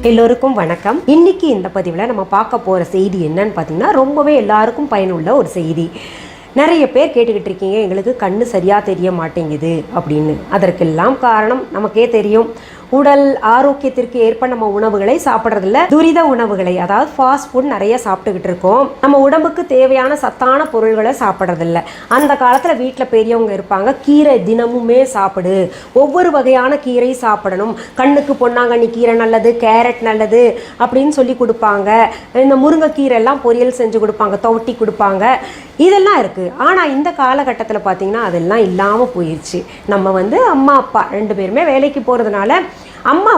எல்லோருக்கும் வணக்கம். இன்னைக்கு இந்த பதிவில் நம்ம பார்க்க போகிற செய்தி என்னன்னு பார்த்தீங்கன்னா, ரொம்பவே எல்லாருக்கும் பயனுள்ள ஒரு செய்தி. நிறைய பேர் கேட்டுக்கிட்டு இருக்கீங்க, எங்களுக்கு கண்ணு சரியாக தெரிய மாட்டேங்குது அப்படின்னு. அதற்கெல்லாம் காரணம் நமக்கே தெரியும். உடல் ஆரோக்கியத்திற்கு ஏற்ப நம்ம உணவுகளை சாப்பிட்றதில்ல, துரித உணவுகளை, அதாவது ஃபாஸ்ட் ஃபுட் நிறைய சாப்பிட்டுக்கிட்டு இருக்கோம். நம்ம உடம்புக்கு தேவையான சத்தான பொருள்களை சாப்பிட்றதில்ல. அந்த காலத்தில் வீட்டில் பெரியவங்க இருப்பாங்க, கீரை தினமுமே சாப்பிடு, ஒவ்வொரு வகையான கீரை சாப்பிடணும், கண்ணுக்கு பொன்னாங்கண்ணி கீரை நல்லது, கேரட் நல்லது அப்படின்னு சொல்லி கொடுப்பாங்க. இந்த முருங்கைக்கீரை எல்லாம் பொரியல் செஞ்சு கொடுப்பாங்க, துவட்டி கொடுப்பாங்க. இதெல்லாம் இருக்குது. ஆனால் இந்த காலகட்டத்தில் பார்த்திங்கன்னா அதெல்லாம் இல்லாமல் போயிடுச்சு. நம்ம அம்மா அப்பா ரெண்டு பேருமே வேலைக்கு போகிறதுனால அம்மா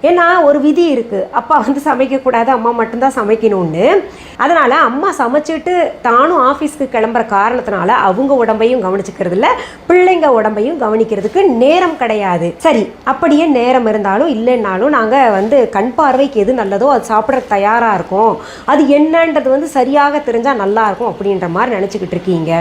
ஏன்னா ஒரு விதி இருக்குது, அப்பா சமைக்கக்கூடாது, அம்மா மட்டும்தான் சமைக்கணும்னு. அதனால் அம்மா சமைச்சிட்டு தானும் ஆஃபீஸ்க்கு கிளம்புற காரணத்தினால அவங்க உடம்பையும் கவனிச்சுக்கிறது இல்லை, பிள்ளைங்க உடம்பையும் கவனிக்கிறதுக்கு நேரம் கிடையாது. சரி, அப்படியே நேரம் இருந்தாலும் இல்லைன்னாலும் நாங்கள் கண் பார்வைக்கு எது நல்லதோ அது சாப்பிட்ற தயாராக இருக்கும். அது என்னன்றது சரியாக தெரிஞ்சால் நல்லாயிருக்கும் அப்படின்ற மாதிரி நினச்சிக்கிட்டு இருக்கீங்க.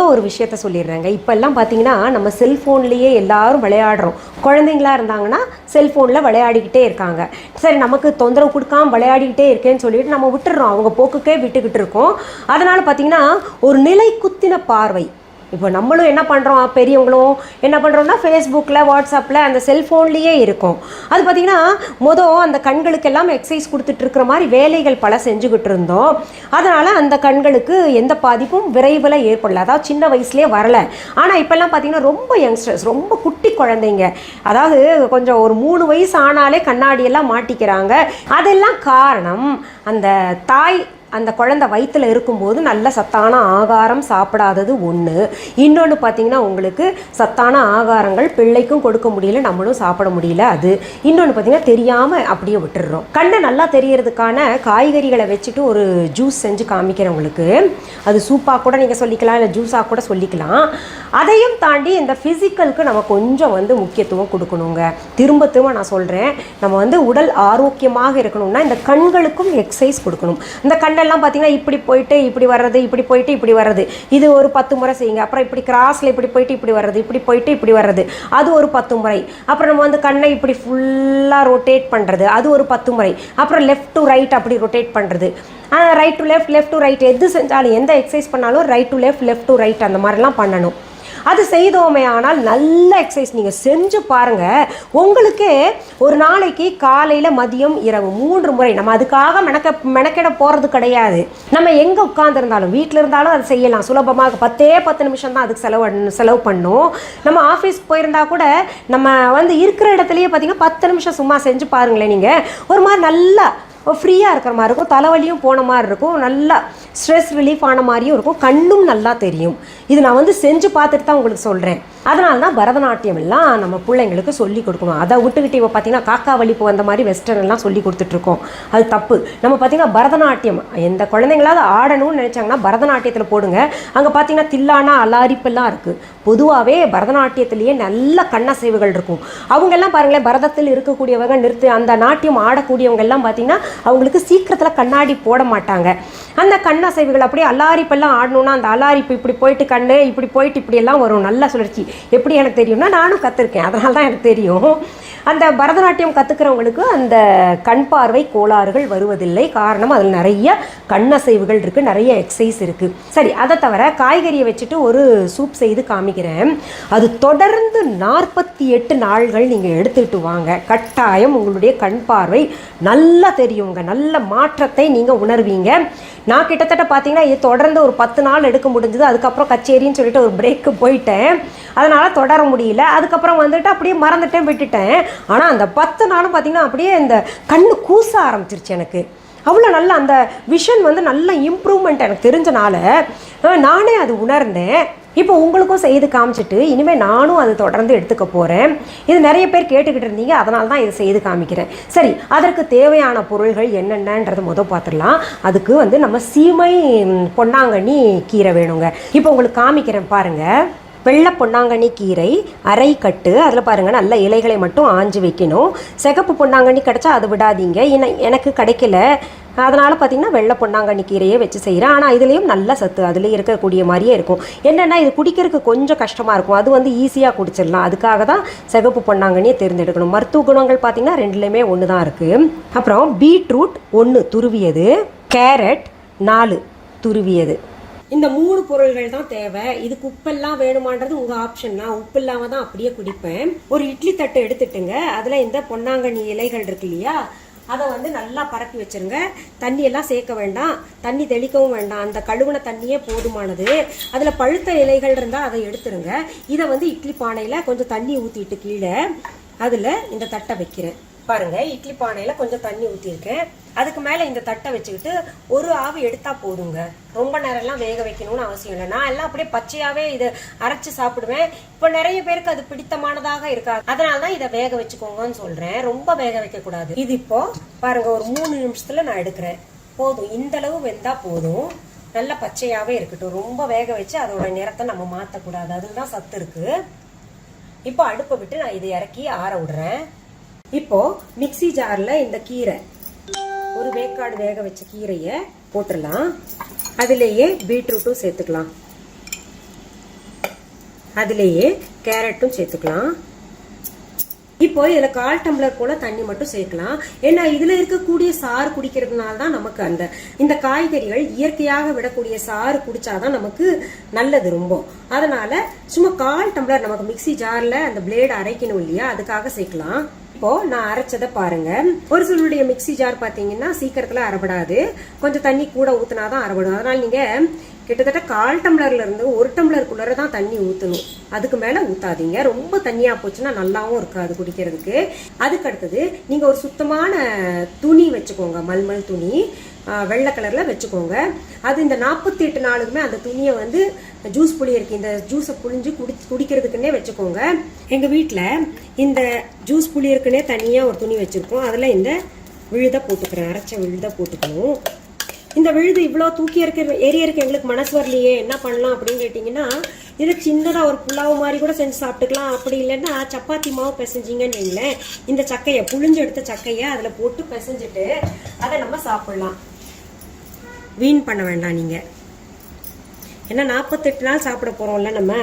ஒரு விஷயத்த சொல்லிடுறேங்க. இப்போல்லாம் பார்த்தீங்கன்னா நம்ம செல்ஃபோன்லேயே எல்லாரும் விளையாடுறோம். குழந்தைங்களா இருந்தாங்கன்னா செல்ஃபோனில் விளையாடிக்கிட்டே இருக்காங்க. சரி, நமக்கு தொந்தரவு கொடுக்காம விளையாடிக்கிட்டே இருக்கேன்னு சொல்லிட்டு நம்ம விட்டுடுறோம், அவங்க போக்குக்கே விட்டுக்கிட்டு இருக்கோம். அதனால் பார்த்தீங்கன்னா ஒரு நிலை குத்தின பார்வை. இப்போ நம்மளும் என்ன பண்ணுறோம், பெரியவங்களும் என்ன பண்ணுறோம்னா ஃபேஸ்புக்கில், வாட்ஸ்அப்பில், அந்த செல்ஃபோன்லேயே இருக்கும். அது பார்த்திங்கன்னா அந்த கண்களுக்கெல்லாம் எக்ஸசைஸ் கொடுத்துட்ருக்கிற மாதிரி வேலைகள் பல செஞ்சுக்கிட்டு இருந்தோம். அதனால் அந்த கண்களுக்கு எந்த பாதிப்பும் விரைவில் ஏற்படல, அதாவது சின்ன வயசுலேயே வரலை. ஆனால் இப்போல்லாம் பார்த்திங்கன்னா ரொம்ப யங்ஸ்டர்ஸ், ரொம்ப குட்டி குழந்தைங்க, அதாவது கொஞ்சம் ஒரு 3 வயசு ஆனாலே கண்ணாடியெல்லாம் மாட்டிக்கிறாங்க. அதெல்லாம் காரணம் அந்த தாய் அந்த குழந்தை வயிற்றில் இருக்கும்போது நல்ல சத்தான ஆகாரம் சாப்பிடாதது ஒன்று. இன்னொன்று பார்த்திங்கன்னா உங்களுக்கு சத்தான ஆகாரங்கள் பிள்ளைக்கும் கொடுக்க முடியல, நம்மளும் சாப்பிட முடியல. அது இன்னொன்று பார்த்திங்கன்னா தெரியாமல் அப்படியே விட்டுடுறோம். கண்ணை நல்லா தெரியறதுக்கான காய்கறிகளை வச்சுட்டு ஒரு ஜூஸ் செஞ்சு காமிக்கிறவங்களுக்கு, அது சூப்பாக கூட நீங்கள் சொல்லிக்கலாம், இல்லை ஜூஸாக கூட சொல்லிக்கலாம். அதையும் தாண்டி இந்த ஃபிசிக்கலுக்கு நம்ம கொஞ்சம் முக்கியத்துவம் கொடுக்கணுங்க. திரும்ப திரும்ப நான் சொல்கிறேன், நம்ம உடல் ஆரோக்கியமாக இருக்கணும்னா இந்த கண்களுக்கும் எக்ஸசைஸ் கொடுக்கணும். இந்த கண்ணெல்லாம் பார்த்தீங்கன்னா இப்படி போயிட்டு இப்படி வர்றது, இப்படி போயிட்டு இப்படி வர்றது, இது ஒரு 10 முறை செய்யுங்க. அப்புறம் இப்படி கிராஸில் இப்படி போயிட்டு இப்படி வர்றது, இப்படி போயிட்டு இப்படி வர்றது, அது ஒரு 10 முறை. அப்புறம் நம்ம கண்ணை இப்படி ஃபுல்லாக ரொட்டேட் பண்ணுறது, அது ஒரு 10 முறை. அப்புறம் லெஃப்ட் டு ரைட் அப்படி ரொட்டேட் பண்ணுறது, right to left, left to right, எது செஞ்சாலும் எந்த எக்ஸசைஸ் பண்ணாலும் right to left, left to right அந்த மாதிரிலாம் பண்ணணும். அது செய்தோமே ஆனால் நல்ல எக்ஸசைஸ் நீங்கள் செஞ்சு பாருங்கள். உங்களுக்கே ஒரு நாளைக்கு காலையில், மதியம், இரவு 3 முறை. நம்ம அதுக்காக மெனக்கெட போகிறது கிடையாது. நம்ம எங்கே உட்காந்துருந்தாலும், வீட்டில் இருந்தாலும் அதை செய்யலாம் சுலபமாக. 10 நிமிஷம் தான் அதுக்கு செலவு பண்ணணும். நம்ம ஆஃபீஸ்க்கு போயிருந்தா கூட நம்ம இருக்கிற இடத்துலையே பார்த்தீங்கன்னா 10 நிமிஷம் சும்மா செஞ்சு பாருங்களேன். நீங்கள் ஒரு மாதிரி நல்லா ஃப்ரீயாக இருக்கிற மாதிரி இருக்கும், தலைவலியும் போன மாதிரி இருக்கும், நல்லா ஸ்ட்ரெஸ் ரிலீஃப் ஆன மாதிரியும் இருக்கும், கண்ணும் நல்லா தெரியும். இது நான் செஞ்சு பார்த்துட்டு தான் உங்களுக்கு சொல்கிறேன். அதனால தான் பரதநாட்டியம் எல்லாம் நம்ம பிள்ளைங்களுக்கு சொல்லி கொடுக்கணும். அதை விட்டுக்கிட்டு இப்போ பார்த்தீங்கன்னா காக்கா வலிப்பு அந்த மாதிரி வெஸ்டர்ன் எல்லாம் சொல்லி கொடுத்துட்ருக்கோம். அது தப்பு. நம்ம பார்த்தீங்கன்னா பரதநாட்டியம் எந்த குழந்தைங்களாவது ஆடணும்னு நினச்சாங்கன்னா பரதநாட்டியத்தில் போடுங்க. அங்கே பார்த்தீங்கன்னா தில்லானா அலாரிப்பெல்லாம் இருக்குது. பொதுவாகவே பரதநாட்டியத்திலேயே நல்ல கண்ணசைவுகள் இருக்கும். அவங்கெல்லாம் பாருங்களேன், பரதத்தில் இருக்கக்கூடியவங்க அந்த நாட்டியம் ஆடக்கூடியவங்க எல்லாம் பார்த்தீங்கன்னா அவங்களுக்கு சீக்கிரத்தில் கண்ணாடி போட மாட்டாங்க. அந்த கண்ணசைவுகள் அப்படியே அலாரிப்பெல்லாம் ஆடணும்னா அந்த அலாரிப்பு இப்படி போயிட்டு கண்ணு இப்படி போயிட்டு இப்படியெல்லாம் வரும். நல்ல சுழற்சி. எப்படி எனக்கு தெரியும்னா நானும் கற்றுருக்கேன், அதனால தான் எனக்கு தெரியும். அந்த பரதநாட்டியம் கற்றுக்கிறவங்களுக்கு அந்த கண் பார்வை கோளாறுகள் வருவதில்லை. காரணம் அதில் நிறைய கண்ணசைவுகள் இருக்குது, நிறைய எக்ஸசைஸ் இருக்குது. சரி, அதை தவிர காய்கறியை வச்சுட்டு ஒரு சூப் செய்து காமிக்கிறேன். அது தொடர்ந்து 48 நாள்கள் நீங்கள் எடுத்துக்கிட்டு வாங்க. கட்டாயம் உங்களுடைய கண் பார்வை நல்லா தெரியுங்க, நல்ல மாற்றத்தை நீங்கள் உணர்வீங்க. நான் கிட்டத்தட்ட பார்த்தீங்கன்னா இது தொடர்ந்து ஒரு 10 நாள் எடுக்க முடிஞ்சது. அதுக்கப்புறம் கச்சேரின்னு சொல்லிட்டு ஒரு பிரேக்கு போயிட்டேன், அதனால் தொடர முடியல. அதுக்கப்புறம் அப்படியே மறந்துட்டேன், விட்டுட்டேன். ஆனால் அந்த 10 நாளும் பார்த்தீங்கன்னா அப்படியே இந்த கண்ணு கூச ஆரம்பிச்சிருச்சு எனக்கு. அவ்வளோ நல்லா அந்த விஷன் நல்ல இம்ப்ரூவ்மெண்ட் எனக்கு தெரிஞ்சனால நானே அது உணர்ந்தேன். இப்போ உங்களுக்கும் செய்து காமிச்சிட்டு இனிமேல் நானும் அது தொடர்ந்து எடுத்துக்க போகிறேன். இது நிறைய பேர் கேட்டுக்கிட்டு இருந்தீங்க, அதனால தான் இதை செய்து காமிக்கிறேன். சரி, அதற்கு தேவையான பொருள்கள் என்னென்னன்றது பார்த்துடலாம். அதுக்கு நம்ம சீமை பொன்னாங்கண்ணி கீரை வேணுங்க. இப்போ உங்களுக்கு காமிக்கிறேன் பாருங்கள். வெள்ளை பொன்னாங்கண்ணி கீரை அரை கட்டு, அதில் பாருங்கள் நல்ல இலைகளை மட்டும் ஆஞ்சு வைக்கணும். சிகப்பு பொன்னாங்கண்ணி கிடச்சா அதை விடாதீங்க, எனக்கு கிடைக்கல, அதனால் பார்த்திங்கன்னா வெள்ளை பொன்னாங்கண்ணி கீரையே வச்சு செய்கிறேன். ஆனால் இதுலேயும் நல்ல சத்து அதுலேயும் இருக்கக்கூடிய மாதிரியே இருக்கும். என்னென்னா இது குடிக்கிறதுக்கு கொஞ்சம் கஷ்டமாக இருக்கும், அது ஈஸியாக குடிச்சிடலாம். அதுக்காக தான் சிகப்பு பொன்னாங்கண்ணியை தேர்ந்தெடுக்கணும். மருத்துவ குணங்கள் பார்த்திங்கன்னா ரெண்டுலேயுமே ஒன்று தான் இருக்குது. அப்புறம் பீட்ரூட் 1 துருவியது, கேரட் 4 துருவியது. இந்த 3 பொருள்கள் தான் தேவை. இதுக்கு உப்பெல்லாம் வேணுமான்றது உங்கள் ஆப்ஷன். நான் உப்பு இல்லாமல் தான் அப்படியே குடிப்பேன். ஒரு இட்லி தட்டு எடுத்துட்டுங்க, அதில் இந்த பொன்னாங்கண்ணி இலைகள் இருக்கு இல்லையா, அதை நல்லா பரப்பி வச்சிருங்க. தண்ணியெல்லாம் சேர்க்க வேண்டாம், தண்ணி தெளிக்கவும் வேண்டாம், அந்த கழுவுன தண்ணியே போதுமானது. அதில் பழுத்த இலைகள் இருந்தால் அதை எடுத்துருங்க. இதை இட்லி பானையில் கொஞ்சம் தண்ணி ஊற்றிட்டு கீழே அதில் இந்த தட்டை வைக்கிறேன். பாருங்க, இட்லி பானையில் கொஞ்சம் தண்ணி ஊற்றிருக்கேன். அதுக்கு மேலே இந்த தட்டை வச்சுக்கிட்டு ஒரு ஆவி எடுத்தால் போதுங்க. ரொம்ப நேரம்லாம் வேக வைக்கணும்னு அவசியம் இல்லை. நான் எல்லாம் அப்படியே பச்சையாகவே இதை அரைச்சி சாப்பிடுவேன். இப்போ நிறைய பேருக்கு அது பிடித்தமானதாக இருக்காது, அதனால தான் இதை வேக வச்சுக்கோங்கன்னு சொல்கிறேன். ரொம்ப வேக வைக்கக்கூடாது. இது இப்போ பாருங்க, ஒரு 3 நிமிஷத்தில் நான் எடுக்கிறேன். போதும், இந்த அளவு வெந்தால் போதும். நல்லா பச்சையாகவே இருக்கட்டும். ரொம்ப வேக வச்சு அதோட நிறத்தை நம்ம மாற்றக்கூடாது, அதில் தான் சத்து இருக்குது. இப்போ அடுப்பை விட்டு நான் இதை இறக்கி ஆற விடுறேன். இப்போ மிக்சி ஜாரில் இந்த கீரை, ஒரு வேக்காடு வேக வச்ச கீரையை போட்டுடலாம். அதிலேயே பீட்ரூட்டும் சேர்த்துக்கலாம், அதிலேயே கேரட்டும் சேர்த்துக்கலாம். இப்போ இதில் 1/4 டம்ளர் போல தண்ணி மட்டும் சேர்க்கலாம். ஏன்னா இதில் இருக்கக்கூடிய சாறு குடிக்கிறதுனால தான் நமக்கு இந்த காய்கறிகள் இயற்கையாக விடக்கூடிய சாறு குடிச்சாதான் நமக்கு நல்லது ரொம்ப. அதனால சும்மா 1/4 டம்ளர் நமக்கு மிக்சி ஜாரில் அந்த பிளேடு அரைக்கணும் இல்லையா, அதுக்காக சேர்க்கலாம். இப்போ நான் அரைச்சதை பாருங்க. ஒரு சிலருடைய மிக்சி ஜார் பார்த்தீங்கன்னா சீக்கிரத்தில் அரைபடாது, கொஞ்சம் தண்ணி கூட ஊற்றினாதான் அரைபடும். அதனால நீங்கள் கிட்டத்தட்ட 1/4 டம்ளர்ல இருந்து 1 டம்ளருக்குள்ளர தான் தண்ணி ஊற்றணும், அதுக்கு மேலே ஊற்றாதீங்க. ரொம்ப தண்ணியாக போச்சுன்னா நல்லாவும் இருக்காது குடிக்கிறதுக்கு. அதுக்கு அடுத்தது நீங்கள் ஒரு சுத்தமான துணி வச்சுக்கோங்க, மல்மல் துணி, வெள்ளை கலரில் வச்சுக்கோங்க. அது இந்த 48 நாளுக்குமே அந்த துணியை ஜூஸ் புளி இருக்கு, இந்த ஜூஸை புளிஞ்சு குடிக்கிறதுக்குன்னே வச்சுக்கோங்க. எங்கள் வீட்டில் இந்த ஜூஸ் புளி இருக்குன்னே தனியாக ஒரு துணி வச்சுருக்கோம். அதில் இந்த விழுதை போட்டுக்கிறேன், அரைச்ச விழுதை போட்டுக்கணும். இந்த விழுது இவ்வளோ தூக்கி ஏரியருக்கு எங்களுக்கு மனசு வரலையே, என்ன பண்ணலாம் அப்படின்னு கேட்டிங்கன்னா, இதை சின்னதாக ஒரு புலாவு மாதிரி கூட செஞ்சு சாப்பிட்டுக்கலாம். அப்படி இல்லைன்னா சப்பாத்தி மாவு பிசைஞ்சிங்கன்னு வைங்களேன், இந்த சக்கையை புளிஞ்சு எடுத்த சக்கையை அதில் போட்டு பிசைஞ்சிட்டு அதை நம்ம சாப்பிட்லாம். வீண் பண்ண வேண்டாம் நீங்கள், ஏன்னா 48 நாள் சாப்பிட போகிறோம்ல நம்ம.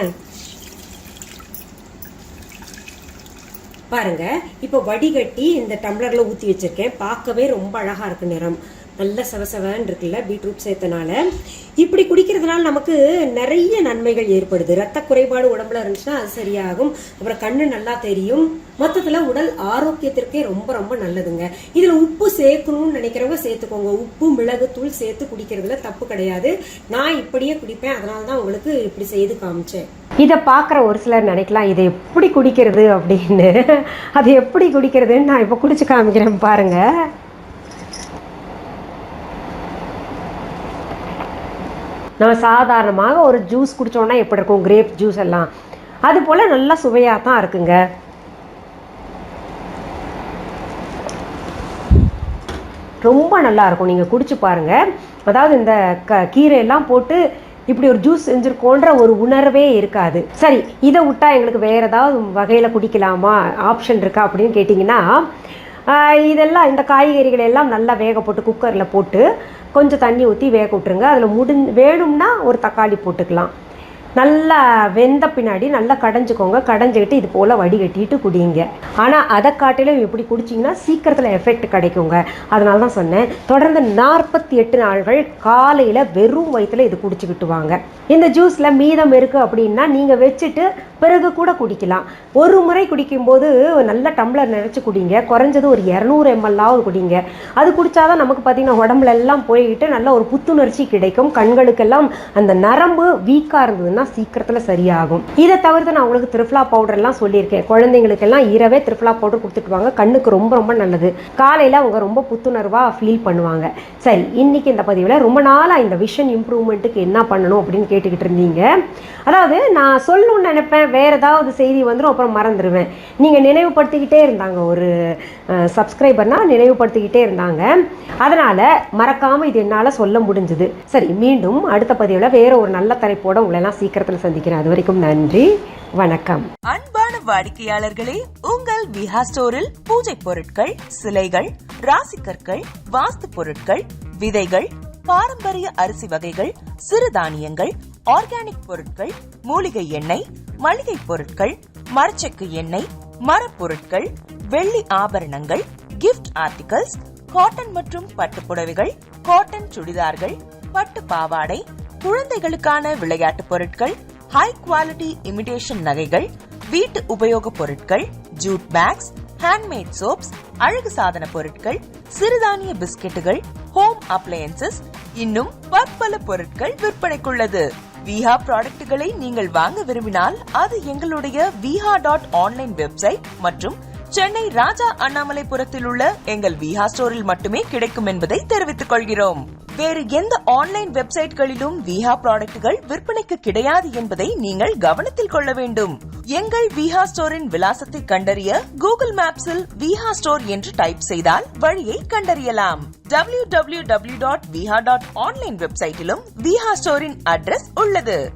பாருங்க, இப்போ வடிகட்டி இந்த டம்ளரில் ஊற்றி வச்சிருக்கேன். பார்க்கவே ரொம்ப அழகாக இருக்கு, நிறம் நல்ல செவசவன்னு இருக்குல்ல பீட்ரூட் சேர்த்தனால. இப்படி குடிக்கிறதுனால நமக்கு நிறைய நன்மைகள் ஏற்படுது. ரத்த குறைபாடு உடம்புல இருந்துச்சுன்னா அது சரியாகும். அப்புறம் கண்ணு நல்லா தெரியும். மொத்தத்தில் உடல் ஆரோக்கியத்திற்கே ரொம்ப ரொம்ப நல்லதுங்க. இதில் உப்பு சேர்க்கணும்னு நினைக்கிறவங்க சேர்த்துக்கோங்க. உப்பு மிளகு தூள் சேர்த்து குடிக்கிறதுல தப்பு கிடையாது. நான் இப்படியே குடிப்பேன், அதனால தான் உங்களுக்கு இப்படி செய்து காமிச்சேன். இதை பார்க்குற ஒரு சிலர் நினைக்கலாம் இதை எப்படி குடிக்கிறது அப்படின்னு. அது எப்படி குடிக்கிறதுன்னு நான் இப்போ குடிச்சு காமிக்கிறேன் பாருங்க. நம்ம சாதாரணமாக ஒரு ஜூஸ் குடித்தோன்னா எப்படி இருக்கும், கிரேப் ஜூஸ் எல்லாம், அது போல் நல்லா சுவையாக தான் இருக்குங்க. ரொம்ப நல்லா இருக்கும், நீங்கள் குடிச்சு பாருங்கள். அதாவது இந்த கீரையெல்லாம் போட்டு இப்படி ஒரு ஜூஸ் செஞ்சுருக்கோன்ற ஒரு உணர்வே இருக்காது. சரி, இதை விட்டால் எங்களுக்கு வேறு ஏதாவது வகையில் குடிக்கலாமா, ஆப்ஷன் இருக்கா அப்படின்னு கேட்டிங்கன்னா, இதெல்லாம் இந்த காய்கறிகள் எல்லாம் நல்லா வேக போட்டு குக்கரில் போட்டு கொஞ்சம் தண்ணி ஊற்றி வேக விட்டுருங்க. அதில் வேணும்னா ஒரு தக்காளி போட்டுக்கலாம். நல்லா வெந்த பின்னாடி நல்லா கடைஞ்சிக்கோங்க. கடைஞ்சிக்கிட்டு இது போல் வடிகட்டிட்டு குடிங்க. ஆனால் அதை காட்டிலும் எப்படி குடிச்சிங்கன்னா சீக்கிரத்தில் எஃபெக்ட் கிடைக்குங்க. அதனால தான் சொன்னேன், தொடர்ந்து 48 நாள்கள் காலையில் வெறும் வயிற்றில் இது குடிச்சிக்கிட்டு வாங்க. இந்த ஜூஸில் மீதம் இருக்குது அப்படின்னா நீங்கள் வச்சுட்டு பிறகு கூட குடிக்கலாம். ஒரு முறை குடிக்கும்போது நல்ல டம்ளர் நினச்சி குடிங்க. குறைஞ்சது ஒரு 200 ml குடிங்க. அது குடித்தாதான் நமக்கு பார்த்திங்கன்னா உடம்புல எல்லாம் போய்கிட்டு நல்ல ஒரு புத்துணர்ச்சி கிடைக்கும். கண்களுக்கெல்லாம் அந்த நரம்பு வீக்காக இருந்ததுன்னா சீக்கிரத்தில் சரியாகும். இதை தவிர்த்து நான் உங்களுக்கு திரிஃப்லா பவுடர்லாம் சொல்லியிருக்கேன். குழந்தைங்களுக்கெல்லாம் இரவே திரிஃப்லா பவுடர் கொடுத்துட்டு வாங்க, கண்ணுக்கு ரொம்ப ரொம்ப நல்லது. காலையில் அவங்க ரொம்ப புத்துணர்வாக ஃபீல் பண்ணுவாங்க. சரி, இன்னைக்கு இந்த பதிவில் ரொம்ப நாளாக இந்த விஷன் இம்ப்ரூவ்மெண்ட்டுக்கு என்ன பண்ணணும் அப்படின்னு கேட்டுக்கிட்டு இருந்தீங்க. அதாவது நான் சொல்லணும்னு நினைப்பேன், வேறு ஏதாவது செய்தி வந்துடும், அப்புறம் மறந்துடுவேன். நீங்கள் நினைவுபடுத்திக்கிட்டே இருந்தாங்க, ஒரு சப்ஸ்கிரைபர்னால் நினைவுபடுத்திக்கிட்டே இருந்தாங்க. அதனால் மறக்காமல் இது என்னால் சொல்ல முடிஞ்சுது. சரி, மீண்டும் அடுத்த பதிவில் வேறு ஒரு நல்ல தலைப்போடு உங்களெல்லாம் சீக்கிரத்தில் சந்திக்கிறேன். அது வரைக்கும் நன்றி, வணக்கம். அன்பான வாடிக்கையாளர்களே, உங்கள் விஹா ஸ்டோரில் பூஜை பொருட்கள், சிலைகள், ராசிக்கற்கள், வாஸ்து பொருட்கள், விதைகள், பாரம்பரிய அரிசி வகைகள், சிறுதானியங்கள், ஆர்கானிக் பொருட்கள், மூலிகை எண்ணெய், மளிகை பொருட்கள், மரச்செக்கு எண்ணெய், மரப்பொருட்கள், வெள்ளி ஆபரணங்கள், கிஃப்ட் ஆர்டிகல்ஸ், காட்டன் மற்றும் பட்டு புடவைகள், காட்டன் சுடிதார்கள், பட்டு பாவாடை, குழந்தைகளுக்கான விளையாட்டு பொருட்கள், ஹை குவாலிட்டி இமிடேஷன் நகைகள், வீட்டு உபயோக பொருட்கள், ஜூட் பேக்ஸ், ஹேண்ட்மேட் சோப்ஸ், அழகு சாதன பொருட்கள், சிறுதானிய பிஸ்கெட்டுகள், ஹோம் அப்ளையன்சஸ், இன்னும் பற்பல பொருட்கள் விற்பனைக்குள்ளது. விஹா ப்ராடக்ட்களை நீங்கள் வாங்க விரும்பினால் அது எங்களுடைய viha.online வெப்சைட் மற்றும் சென்னை ராஜா அண்ணாமலைபுரத்தில் உள்ள எங்கள் விஹா ஸ்டோரில் மட்டுமே கிடைக்கும் என்பதை தெரிவித்துக் கொள்கிறோம். வேறு எந்த ஆன்லைன் வெப்சைட்களிலும் விஹா ப்ராடக்ட்கள் விற்பனைக்கு கிடையாது என்பதை நீங்கள் கவனத்தில் கொள்ள வேண்டும். எங்கள் விஹா ஸ்டோரின் விலாசத்தை கண்டறிய கூகுள் மேப்ஸில் விஹா ஸ்டோர் என்று டைப் செய்தால் வழியை கண்டறியலாம். www.viha.online வெப்சைட்டிலும் விஹா ஸ்டோரின் அட்ரஸ் உள்ளது.